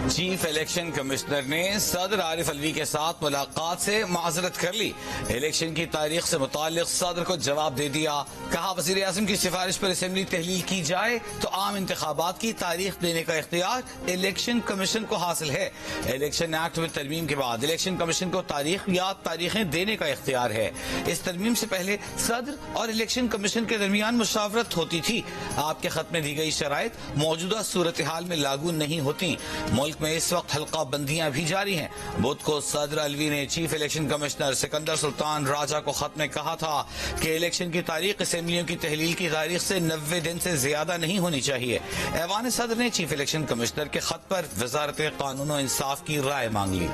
Chief election commissioner ने सदर आरिफ अलवी के साथ मुलाकात से माजरत कर ली। इलेक्शन की तारीख से मुताल्लिक सदर को जवाब दे दिया। कहा वज़ीर आज़म की सिफारिश पर असेंबली तहलील की जाए तो आम इंतखाबात की तारीख देने का इख्तियार इलेक्शन कमीशन को हासिल है। इलेक्शन एक्ट में तरमीम के बाद इलेक्शन कमीशन को तारीख या तारीखें देने का इख्तियार है। इस तरमीम से पहले सदर और इलेक्शन कमीशन के दरमियान मुशावरत होती थी। आपके खत में दी गई शराइत मौजूदा सूरत हाल में लागू नहीं होती। मुल्क में इस वक्त हल्का बंदियां भी जारी हैं। बुध को सदर अलवी ने chief election commissioner Sikandar Sultan Raja को खत में कहा था कि इलेक्शन की तारीख असेंबलियों की तहलील की तारीख से 90 दिन से ज्यादा नहीं होनी चाहिए। ऐवान सदर ने चीफ इलेक्शन कमिश्नर के खत पर वजारत कानून और इंसाफ की राय मांग ली।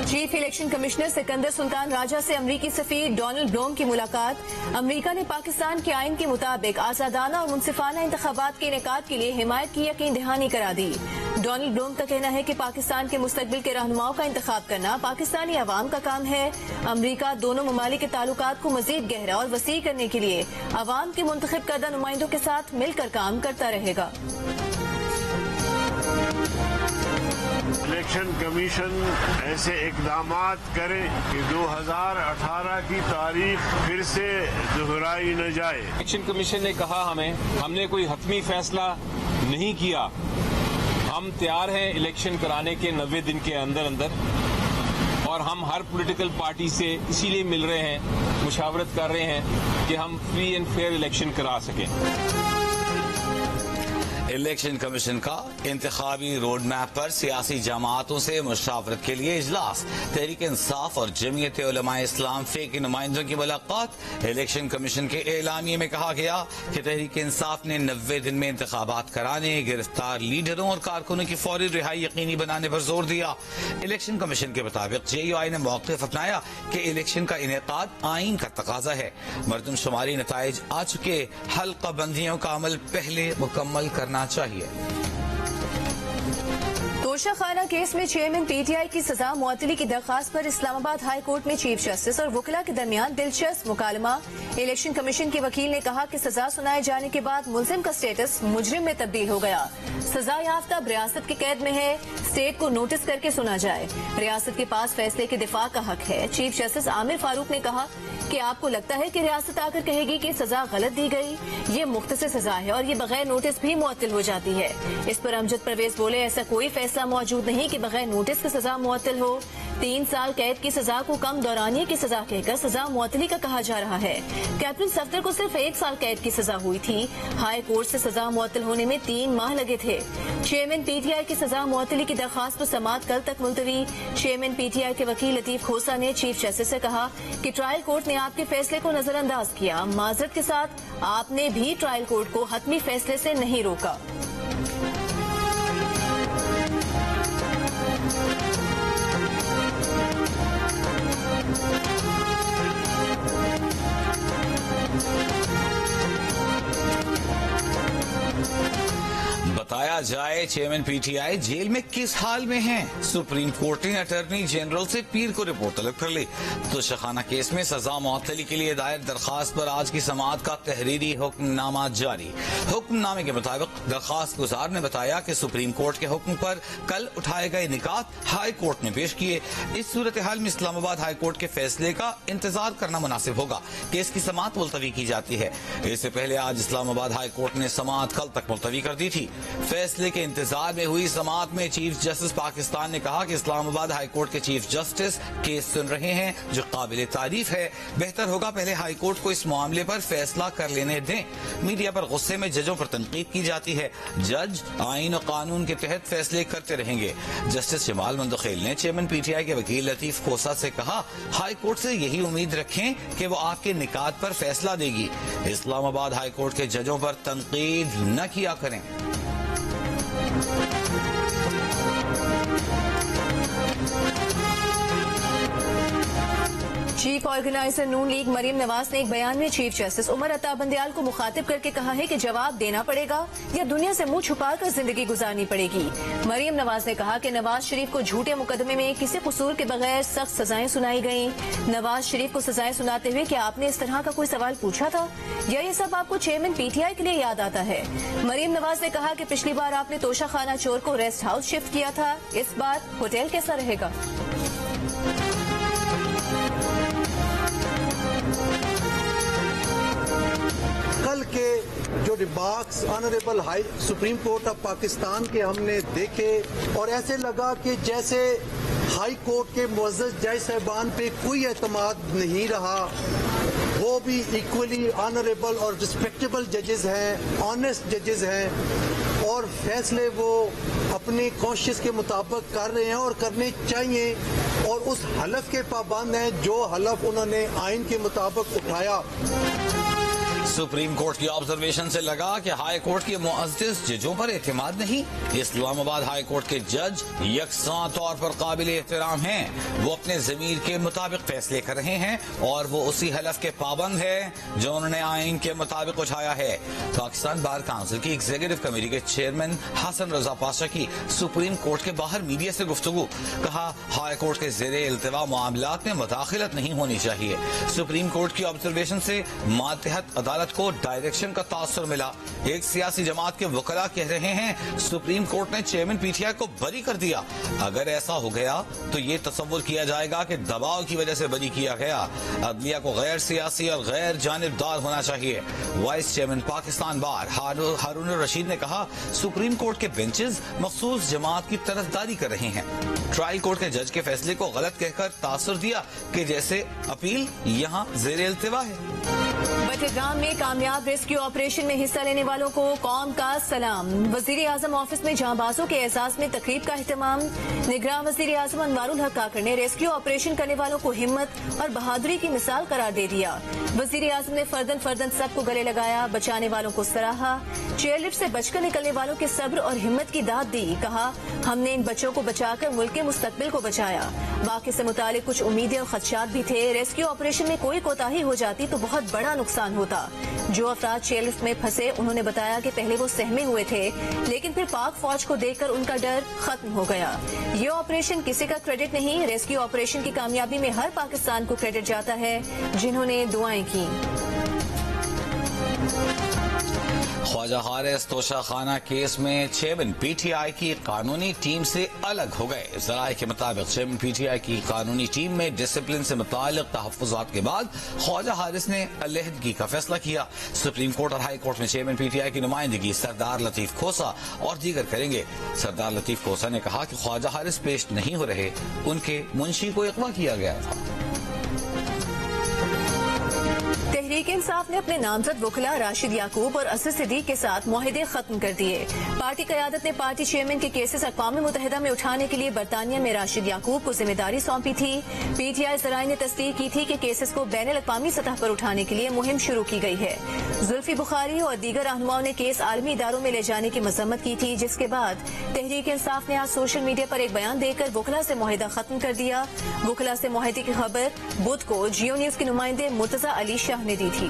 Chief election commissioner Sikandar Sultan Raja से अमरीकी सफीर डोनाल्ड ब्लूम की मुलाकात। अमरीका ने पाकिस्तान के आइन के मुताबिक आजादाना और मुनसिफाना इंतखाबात के इनेकाद के लिए हिमायत की यकीन दहानी करा दी। डोनाल्ड ब्लूम का कहना है कि पाकिस्तान के मुस्तकबिल के रहनुमाओं का इंतखाब करना पाकिस्तानी अवाम का काम है। अमरीका दोनों ममालिक के ताल्लुकात को मजीद गहरा और वसी करने के लिए अवाम के मुंतखब करदा नुमाइंदों के साथ मिलकर काम करता रहेगा। इलेक्शन कमीशन ऐसे इकदाम करे कि 2018 की तारीख फिर से दोहराई न जाए। इलेक्शन कमीशन ने कहा हमने कोई हतमी फैसला नहीं किया। हम तैयार हैं इलेक्शन कराने के 90 दिन के अंदर और हम हर पॉलिटिकल पार्टी से इसीलिए मिल रहे हैं, मुशावरत कर रहे हैं कि हम फ्री एंड फेयर इलेक्शन करा सकें। इलेक्शन कमीशन का इंतखाबी रोड मैप पर सियासी जमातों से मुशावरत के लिए इजलास। तहरीक इंसाफ और जमीयत उलमा इस्लाम फे के नुमाइंदों की मुलाकात। इलेक्शन कमीशन के एलामिये में कहा गया कि तहरीक इंसाफ ने 90 दिन में इंतखाबात कराने, गिरफ्तार लीडरों और कारकुनों की फौरी रिहाई यकीनी बनाने पर जोर दिया। इलेक्शन कमीशन के मुताबिक JUI ने मौक़िफ़ अपनाया कि इलेक्शन का इनेकाद आइन का तकाजा है। मरदमशुमारी नताइज आ चुके, हल्का बंदियों का अमल पहले मुकम्मल करना चाहिए। तोशाखाना केस में चेयरमैन PTI की सजा मुअत्तली की दरखास्त पर इस्लामाबाद हाई कोर्ट में चीफ जस्टिस और वकीला के दरमियान दिलचस्प मुकालमा। इलेक्शन कमीशन के वकील ने कहा कि सजा सुनाए जाने के बाद मुलजिम का स्टेटस मुजरिम में तब्दील हो गया। सजा याफ्ता रियासत की कैद में है, स्टेट को नोटिस करके सुना जाए। रियासत के पास फैसले के दिफा का हक है। चीफ जस्टिस आमिर फारूक ने कहा कि आपको लगता है कि रियासत आकर कहेगी कि सजा गलत दी गई, ये मुख्तसर सजा है और ये बगैर नोटिस भी मुअत्तल हो जाती है। इस पर अमजद परवेज बोले ऐसा कोई फैसला मौजूद नहीं कि बगैर नोटिस की सजा मुअत्तल हो। 3 साल कैद की सजा को कम दौरानिये की सजा कहकर सजा मुअत्तली का कहा जा रहा है। कैप्टन सफदर को सिर्फ 1 साल कैद की सजा हुई थी। हाई कोर्ट से सजा मुअत्तल होने में 3 माह लगे थे। चेयरमैन PTI की सजा मुअत्तली की दरखास्त पर समाअत कल तक मुलतवी। चेयरमैन PTI के वकील लतीफ खोसा ने चीफ जस्टिस से कहा कि ट्रायल कोर्ट ने आपके फैसले को नजरअंदाज किया। माजरत के साथ आपने भी ट्रायल कोर्ट को हतमी फैसले से नहीं रोका। बताया जाए चेयरमैन PTI जेल में किस हाल में हैं। सुप्रीम कोर्ट ने अटॉर्नी जनरल से पीर को रिपोर्ट तलब कर ली। तो शखाना केस में सजा मुअत्तली के लिए दायर दरखास्त पर आज की समाअत का तहरीरी हुक्मनामा जारी। हुक्मनामे के मुताबिक दरखास्त गुजार ने बताया कि सुप्रीम कोर्ट के हुक्म पर कल उठाए गए निकात हाई कोर्ट ने पेश किए। इस सूरत हाल में इस्लामाबाद हाई कोर्ट के फैसले का इंतजार करना मुनासिब होगा। केस की समाअत मुलतवी की जाती है। इससे पहले आज इस्लामाबाद हाई कोर्ट ने समाअत कल तक मुलतवी कर दी थी। फैसले के इंतजार में हुई समाअत में चीफ जस्टिस पाकिस्तान ने कहा कि इस्लामाबाद हाई कोर्ट के चीफ जस्टिस केस सुन रहे हैं जो काबिल तारीफ है। बेहतर होगा पहले हाई कोर्ट को इस मामले पर फैसला कर लेने दें। मीडिया पर गुस्से में जजों पर तनकीद की जाती है। जज आइन और कानून के तहत फैसले करते रहेंगे। जस्टिस जमाल मंदखेल ने चेयरमैन PTI के वकील लतीफ खोसा से कहा हाई कोर्ट से यही उम्मीद रखें कि वो आपके निकात पर फैसला देगी। इस्लामाबाद हाई कोर्ट के जजों पर तनकीद न किया करें। चीफ ऑर्गेनाइजर नून लीग मरीम नवाज ने एक बयान में चीफ जस्टिस उमर अता बंदयाल को मुखातिब करके कहा है कि जवाब देना पड़ेगा या दुनिया से मुंह छुपाकर जिंदगी गुजारनी पड़ेगी। मरीम नवाज ने कहा कि नवाज शरीफ को झूठे मुकदमे में किसी कसूर के बगैर सख्त सजाएं सुनाई गयी। नवाज शरीफ को सजाएं सुनाते हुए क्या आपने इस तरह का कोई सवाल पूछा था या ये सब आपको चेयरमैन पीटीआई के लिए याद आता है? मरीम नवाज ने कहा कि पिछली बार आपने तोशा खाना चोर को रेस्ट हाउस शिफ्ट किया था, इस बार होटल कैसा रहेगा? कल के जो remarks honourable high supreme court of Pakistan के हमने देखे और ऐसे लगा कि जैसे हाई कोर्ट के मुअज़्ज़ज़ जज साहिबान पे कोई एतमाद नहीं रहा। वो भी इक्वली ऑनरेबल और रिस्पेक्टेबल जजेस हैं, ऑनेस्ट जजेस हैं और फैसले वो अपने कॉन्शियस के मुताबिक कर रहे हैं और करने चाहिए और उस हलफ के पाबंद हैं जो हलफ उन्होंने आइन के मुताबिक उठाया। सुप्रीम कोर्ट की ऑब्जर्वेशन से लगा कि हाई कोर्ट के मुअज़्ज़िज़ जजों पर एतमाद नहीं। इस्लामाबाद हाई कोर्ट के जज यकसां तौर पर काबिल एहतराम हैं। वो अपने ज़मीर के मुताबिक फैसले कर रहे हैं और वो उसी हलफ के पाबंद है जो उन्होंने आइन के मुताबिक उठाया है। पाकिस्तान बार काउंसिल की एग्जीक्यूटिव कमेटी के चेयरमैन हसन रजा पाशा की सुप्रीम कोर्ट के बाहर मीडिया से गुफ्तगू। कहा हाई कोर्ट के ज़ेरे इल्तिवा मामलात में मुदाखलत नहीं होनी चाहिए। सुप्रीम कोर्ट की ऑब्जर्वेशन से मातहत अदालत को डायरेक्शन का तासुर मिला। एक सियासी जमात के वकला कह रहे हैं सुप्रीम कोर्ट ने चेयरमैन पीटीआई को बरी कर दिया। अगर ऐसा हो गया तो ये तसव्वुर किया जाएगा कि दबाव की वजह से बरी किया गया। अदलिया को गैर सियासी और गैर जानिबदार होना चाहिए। वाइस चेयरमैन पाकिस्तान बार हारून रशीद ने कहा सुप्रीम कोर्ट के बेंचेस मखसूस जमात की तरफदारी कर रहे हैं। ट्रायल कोर्ट के जज के फैसले को गलत कहकर तासुर दिया कि जैसे अपील यहाँ ज़ेरे इल्तिवा है। बटरगाम में कामयाब रेस्क्यू ऑपरेशन में हिस्सा लेने वालों को कौम का सलाम। वजीर आजम ऑफिस में जांबाजों के एजाज में तकरीब का एहतमाम। निगरान वजीर आजम अनवारुल हक काकर ने रेस्क्यू ऑपरेशन करने वालों को हिम्मत और बहादुरी की मिसाल करार दे दिया। वजीर आजम ने फर्दन सबको गले लगाया, बचाने वालों को सराहा। चेयरलिफ्ट से बचकर निकलने वालों के सब्र और हिम्मत की दाद दी। कहा हमने इन बच्चों को बचाकर मुल्क के मुस्तकबिल को बचाया। वाक़े से मुतालिक कुछ उम्मीदें और खदशात भी थे। रेस्क्यू ऑपरेशन में कोई कोताही हो जाती तो बहुत बड़ा नुकसान होता। जो अफराद चेयरलिफ्ट में फंसे उन्होंने बताया कि पहले वो सहमे हुए थे लेकिन फिर पाक फौज को देखकर उनका डर खत्म हो गया। ये ऑपरेशन किसी का क्रेडिट नहीं, रेस्क्यू ऑपरेशन की कामयाबी में हर पाकिस्तान को क्रेडिट जाता है जिन्होंने दुआएं की। ख्वाजा हारिस तोशा खाना केस में चेयरमैन पीटीआई की कानूनी टीम से अलग हो गए। ज़राए के मुताबिक चेयरमैन पीटीआई की कानूनी टीम में डिसिप्लिन से मुताल्लिक तहफ़्फ़ुज़ात के बाद ख्वाजा हारिस ने अलहदगी का फैसला किया। सुप्रीम कोर्ट और हाई कोर्ट में चेयरमैन पीटीआई की नुमाइंदगी सरदार लतीफ खोसा और दीगर करेंगे। सरदार लतीफ खोसा ने कहा कि ख्वाजा हारिस पेश नहीं हो रहे, उनके मुंशी को अगवा किया गया था। तहरीक इंसाफ ने अपने नामजद वकला राशिद याकूब और असद सिद्दीक के साथ मुआहदे खत्म कर दिए। पार्टी क़यादत ने पार्टी चेयरमैन के केसेस अक़वाम मुत्तहिदा में उठाने के लिए बरतानिया में राशिद याकूब को जिम्मेदारी सौंपी थी। पीटीआई ज़राए ने तस्दीक की थी कि केसेस को बैनुल अक़वामी सतह पर उठाने के लिए मुहिम शुरू की गई है। जुल्फी बुखारी और दीगर रहनुमाओं ने केस आलमी इदारों में ले जाने की मजम्मत की थी, जिसके बाद तहरीक इंसाफ ने आज सोशल मीडिया पर एक बयान देकर वकला से मुआहदा खत्म कर दिया। वकला से मुआहदे की खबर बुध को जियो न्यूज के नुमाइंदे मुर्तजा अली शाह ने दी थी।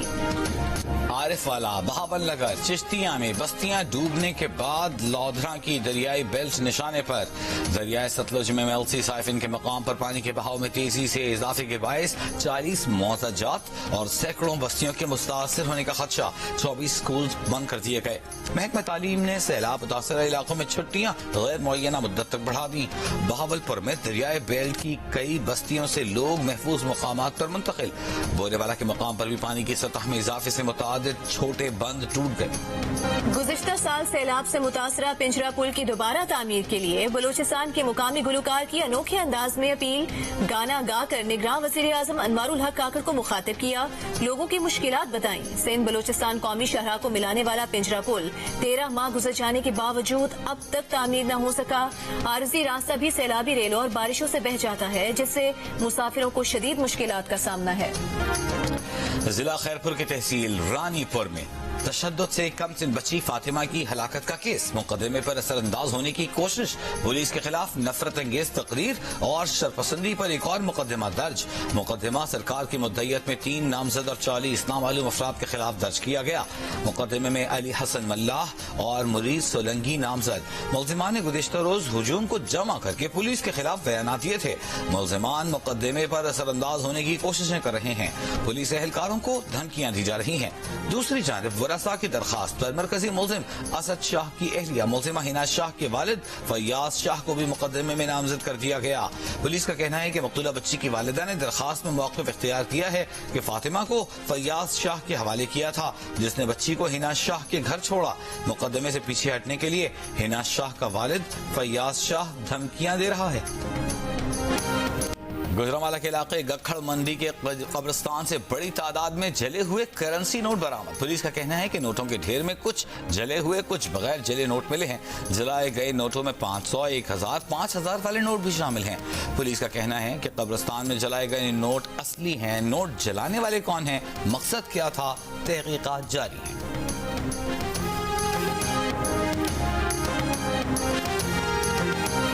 आरिफ वाला, बहावन नगर, चिश्तिया में बस्तियां डूबने के बाद लौधरा की दरियाई बेल्ट निशाने पर दरियाए सतलुज में मेलसी साइफिन के मकाम पर पानी के बहाव में तेजी से इजाफे के बायस 40 मौता जात और सैकड़ों बस्तियों के मुतासर होने का खदशा। 24 स्कूल बंद कर दिए गए। महकमा तालीम ने सैलाब मुतासर इलाकों में छुट्टियां गैर मुअय्यना मुद्दत तक बढ़ा दी। बहावलपुर में दरियाए बेल्ट की कई बस्तियों से लोग महफूज मकामात पर मुंतकिल। बोरेवाला के मकाम पर भी पानी की सतह में इजाफे से मुतादिद छोटे बंद टूट गए। गुज़िश्ता साल सैलाब से मुतासरा पिंजरा पुल की दोबारा तामीर के लिए बलूचिस्तान के मुकामी गुलकार की अनोखे अंदाज में अपील। गाना गाकर निगरान वज़ीर आज़म अनवारुल हक काकर को मुखातिब किया, लोगों की मुश्किलात बताई। सिंध बलूचिस्तान कौमी शहरा को मिलाने वाला पिंजरा पुल 13 माह गुजर जाने के बावजूद अब तक तामीर न हो सका। आरजी रास्ता भी सैलाबी रेलों और बारिशों से बह जाता है, जिससे मुसाफिरों को शदीद मुश्किलात का सामना है। जिला खैरपुर की तहसील रानीपुर में तशद्दुद से कम सिन बच्ची फातिमा की हलाकत का केस, मुकदमे पर असरअंदाज होने की कोशिश, पुलिस के खिलाफ नफरत अंगेज तकरीर और शरपसंदी पर एक और मुकदमा दर्ज। मुकदमा सरकार की मुद्दईयत में 3 नामजद और 40 नामालूम अफराद के खिलाफ दर्ज किया गया। मुकदमे में अली हसन मल्लाह और मुरीद सोलंगी नामजद। मुलजिमान ने गुज़िश्ता रोज हुजूम को जमा करके पुलिस के खिलाफ बयानात दिए थे। मुलजिमान मुकदमे पर असरअंदाज होने की कोशिशें कर रहे हैं। पुलिस एहलकारों को धमकियां दी जा रही हैं। दूसरी जानिब वरासा की दरखास्त पर मरकजी मुलजिम असद शाह की एहलिया मुलजिमा हिना शाह के वालिद फैयाज शाह को भी मुकदमे में नामजद कर दिया गया। पुलिस का कहना है कि मकतूला बच्ची की वालिदा ने दरखास्त में मौक़िफ़ इख्तियार किया है कि फातिमा को फैयाज शाह के हवाले किया था, जिसने बच्ची को हिना शाह के घर छोड़ा। मुकदमे से पीछे हटने के लिए हिना शाह का वालिद फैयाज शाह धमकियां दे रहा है। गुजरांवाला के इलाके गखड़ मंडी के कब्रिस्तान से बड़ी तादाद में जले हुए करेंसी नोट बरामद। पुलिस का कहना है कि नोटों के ढेर में कुछ जले हुए, कुछ बगैर जले नोट मिले हैं। जलाए गए नोटों में 500, 1000, 5000 वाले नोट भी शामिल हैं। पुलिस का कहना है कि कब्रिस्तान में जलाए गए नोट असली हैं। नोट जलाने वाले कौन हैं, मकसद क्या था, तहकीकात जारी है।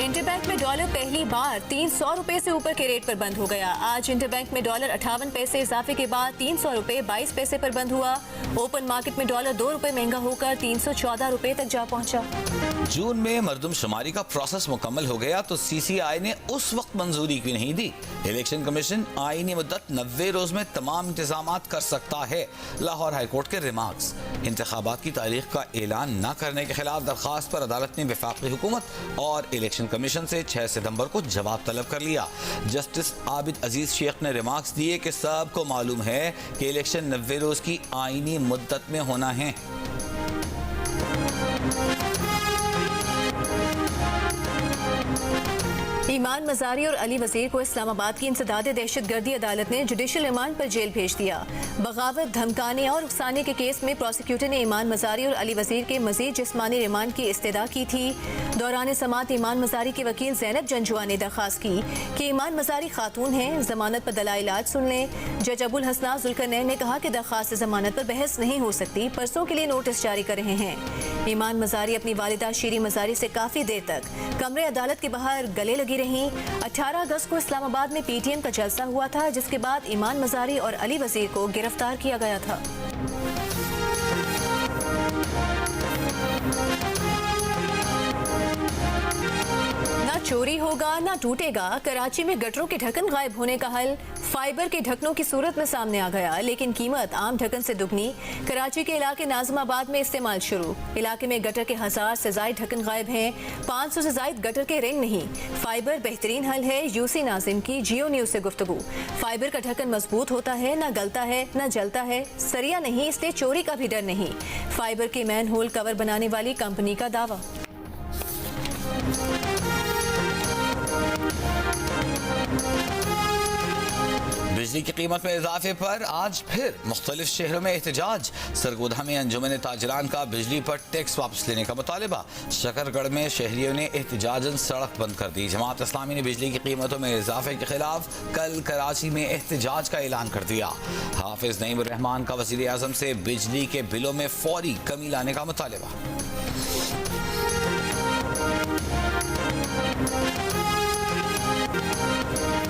इंटरबैंक में डॉलर पहली बार 300 रुपए से ऊपर के रेट पर बंद हो गया। आज इंटरबैंक में डॉलर 58 पैसे इजाफे के बाद 300 रुपए 22 पैसे पर बंद हुआ। ओपन मार्केट में डॉलर 2 रुपए महंगा होकर 314 रुपए तक जा पहुंचा। जून में मरदमशुमारी का प्रोसेस मुकम्मल हो गया तो CCI ने उस वक्त मंजूरी क्यों नहीं दी। इलेक्शन कमीशन आईनी मुद्दत 90 रोज में तमाम इंतजामात कर सकता है। लाहौर हाईकोर्ट के रिमार्क्स। इंतखाबात की तारीख का ऐलान न करने के खिलाफ दरखास्त पर अदालत ने वफाकी हुकूमत और इलेक्शन कमीशन से 6 सितंबर को जवाब तलब कर लिया। जस्टिस आबिद अजीज शेख ने रिमार्क्स दिए कि सबको मालूम है कि इलेक्शन 90 रोज की आईनी मुद्दत में होना है। ईमान मजारी और अली वजीर को इस्लामाबाद की इंसदाद दहशतगर्दी अदालत ने जुडिशल रिमांड पर जेल भेज दिया। बगावत, धमकाने और उकसाने के केस में प्रोसिक्यूटर ने ईमान मजारी और अली वजीर के मजीद जिस्मानी रिमांड की इस्तदा की थी। दौरान समात ईमान मजारी के वकील ज़ैनब जंजुआ ने दरखास्त की कि ईमान मजारी खातून हैं, जमानत पर दलाइल आज सुन लें। जज अबुल हसना जुल्करनैन ने कहा कि दरखास्त जमानत पर बहस नहीं हो सकती, परसों के लिए नोटिस जारी कर रहे हैं। ईमान मजारी अपनी वालिदा शीरी मजारी से काफी देर तक कमरे अदालत के बाहर गले लगी रहीं। 18 अगस्त को इस्लामाबाद में PTM का जलसा हुआ था, जिसके बाद ईमान मजारी और अली वजीर को गिरफ्तार किया गया था। ना चोरी होगा ना टूटेगा, कराची में गटरों के ढक्कन गायब होने का हल फाइबर के ढक्कनों की सूरत में सामने आ गया, लेकिन कीमत आम ढक्कन से दुगनी। कराची के इलाके नाज़िमाबाद में इस्तेमाल शुरू। इलाके में गटर के 1000 से ज़ायद ढक्कन गायब हैं। 500 से ज़ायद गटर के रिंग नहीं। फाइबर बेहतरीन हल है। यूसी नाजिम की जियो न्यूज़ से गुफ्तगू। फाइबर का ढक्कन मजबूत होता है, ना गलता है ना जलता है, सरिया नहीं, इसलिए चोरी का भी डर नहीं। फाइबर के मैन होल कवर बनाने वाली कंपनी का दावा। बिजली की कीमत में इजाफे पर आज फिर मुख्तलिफ शहरों में एहतजाज। सरगोधा में अंजुमन ताजरान का बिजली पर टैक्स वापस लेने का मुतालिबा। शकरगढ़ में शहरियों ने एहतजाजन सड़क बंद कर दी। जमात इस्लामी ने बिजली की कीमतों में इजाफे के खिलाफ कल कराची में एहतजाज का ऐलान कर दिया। हाफिज नईम उर रहमान का वज़ीर आज़म से बिजली के बिलों में फौरी कमी लाने का मुतालिबा।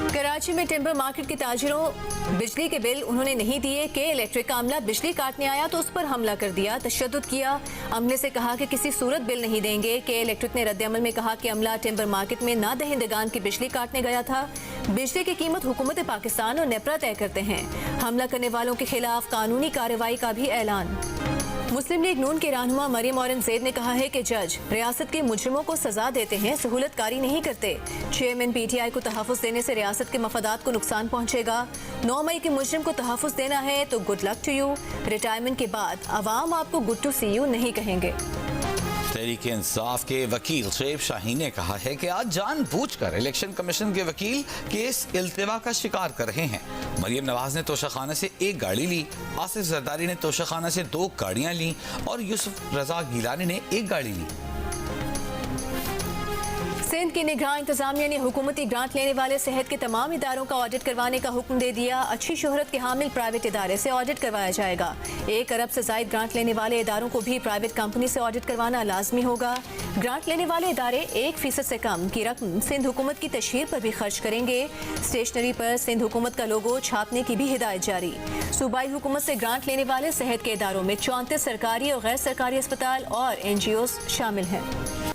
कराची में टिम्बर मार्केट के ताजिरों बिजली के बिल उन्होंने नहीं दिए कि इलेक्ट्रिक का अमला बिजली काटने आया तो उस पर हमला कर दिया, तशद्दुद किया। अमले से कहा कि किसी सूरत बिल नहीं देंगे। के इलेक्ट्रिक ने रद्द-ए-अमल में कहा कि अमला टिम्बर मार्केट में ना दहिंदगान की बिजली काटने गया था। बिजली की कीमत हुकूमत पाकिस्तान और नेपरा तय करते हैं। हमला करने वालों के खिलाफ कानूनी कार्रवाई का भी ऐलान। मुस्लिम लीग नून के रहनुमा मरियम औरंगजेब ने कहा है कि जज रियासत के मुजरिमों को सजा देते हैं, सहूलतकारी नहीं करते। चेयरमैन PTI को तहफ़्फ़ुज़ देने से रियासत के मफादात को नुकसान पहुंचेगा। 9 मई के मुजरिम को तहफ़्फ़ुज़ देना है तो good luck to you. Retirement के बाद अवाम आपको गुड टू सी यू नहीं कहेंगे। तहरीक इंसाफ के वकील शेब शाहीन ने कहा है कि आज जानबूझकर इलेक्शन कमीशन के वकील केस इल्तिवा का शिकार कर रहे हैं। मरियम नवाज ने तोशाखाना से 1 गाड़ी ली, आसिफ जरदारी ने तोशाखाना से 2 गाड़ियां ली और यूसुफ रजा गिलानी ने 1 गाड़ी ली। सिंध की निगरान इंतजामिया ने हुकूमती ग्रांट लेने वाले सेहत के तमाम इदारों का ऑडिट करवाने का हुक्म दे दिया। अच्छी शोहरत के हामिल प्राइवेट इदारे से ऑडिट करवाया जाएगा। 1 अरब से जायद ग्रांट लेने वाले इदारों को भी प्राइवेट कंपनी से ऑडिट करवाना लाजमी होगा। ग्रांट लेने वाले इदारे 1% से कम की रकम सिंध हुकूमत की तशहीर पर भी खर्च करेंगे। स्टेशनरी पर सिंध हुकूमत का लोगो छापने की भी हिदायत जारी। सूबाई हुकूमत से ग्रांट लेने वाले सेहत के इदारों में 34 सरकारी और गैर सरकारी अस्पताल और NGOs शामिल हैं।